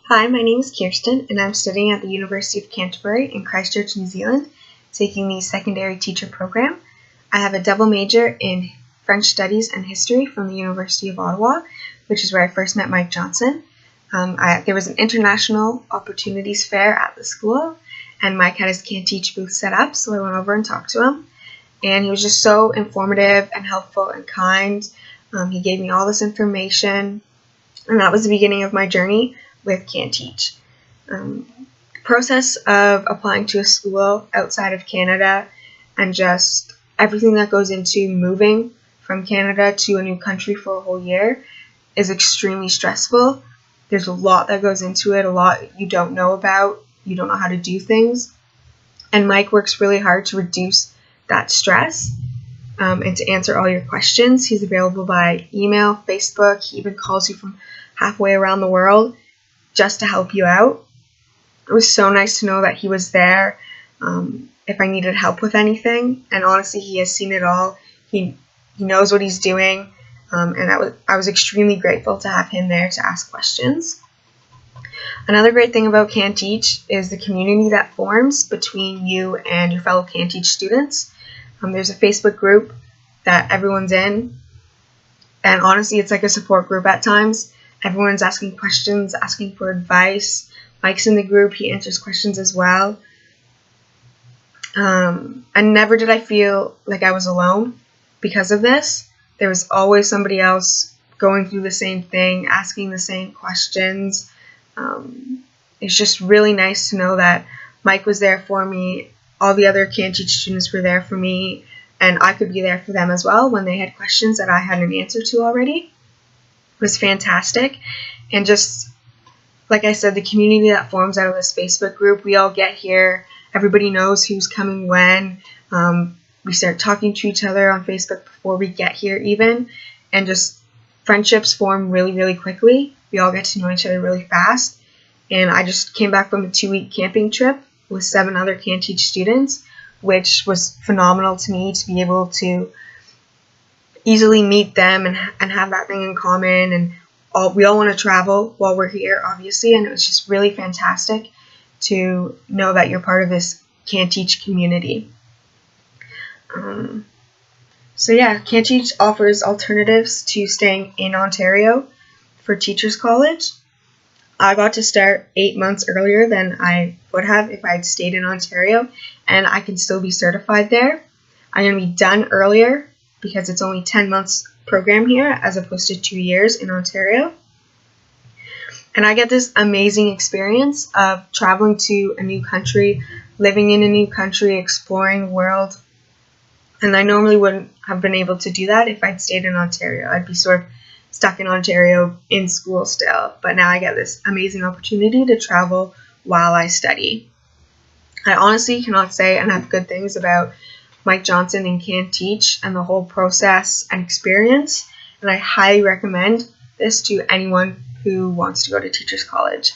Hi, my name is Kiersten, and I'm studying at the University of Canterbury in Christchurch, New Zealand, taking the secondary teacher program. I have a double major in French Studies and History from the University of Ottawa, which is where I first met Mike Johnson. There was an international opportunities fair at the school, and Mike had his CANTEACH booth set up, so I went over and talked to him. And he was just so informative and helpful and kind. He gave me all this information, and that was the beginning of my journey with CANTEACH. The process of applying to a school outside of Canada and just everything that goes into moving from Canada to a new country for a whole year is extremely stressful. There's a lot that goes into it, a lot you don't know about, you don't know how to do things. And Mike works really hard to reduce that stress and to answer all your questions. He's available by email, Facebook. He even calls you from halfway around the world just to help you out. It was so nice to know that he was there if I needed help with anything. And honestly, he has seen it all. He knows what he's doing. And I was extremely grateful to have him there to ask questions. Another great thing about CANTEACH is the community that forms between you and your fellow CANTEACH students. There's a Facebook group that everyone's in, and honestly, it's like a support group at times. Everyone's asking questions, asking for advice. Mike's in the group, he answers questions as well. And never did I feel like I was alone because of this. There was always somebody else going through the same thing, asking the same questions. It's just really nice to know that Mike was there for me. All the other CANTEACH students were there for me, and I could be there for them as well when they had questions that I had an answer to already. It was fantastic. And just, like I said, the community that forms out of this Facebook group, we all get here. Everybody knows who's coming when. We start talking to each other on Facebook before we get here even. And just friendships form really, really quickly. We all get to know each other really fast. And I just came back from a 2-week camping trip with 7 other CANTEACH students, which was phenomenal to me to be able to easily meet them and have that thing in common. And we all want to travel while we're here, obviously, and it was just really fantastic to know that you're part of this CANTEACH community. So yeah, CANTEACH offers alternatives to staying in Ontario for Teachers College. I got to start 8 months earlier than I would have if I had stayed in Ontario, and I can still be certified there. I'm going to be done earlier because it's only 10 months program here as opposed to 2 years in Ontario. And I get this amazing experience of traveling to a new country, living in a new country, exploring the world. And I normally wouldn't have been able to do that if I'd stayed in Ontario. I'd be sort of stuck in Ontario in school still, but now I get this amazing opportunity to travel while I study. I honestly cannot say enough good things about Mike Johnson and CANTEACH and the whole process and experience, and I highly recommend this to anyone who wants to go to Teachers College.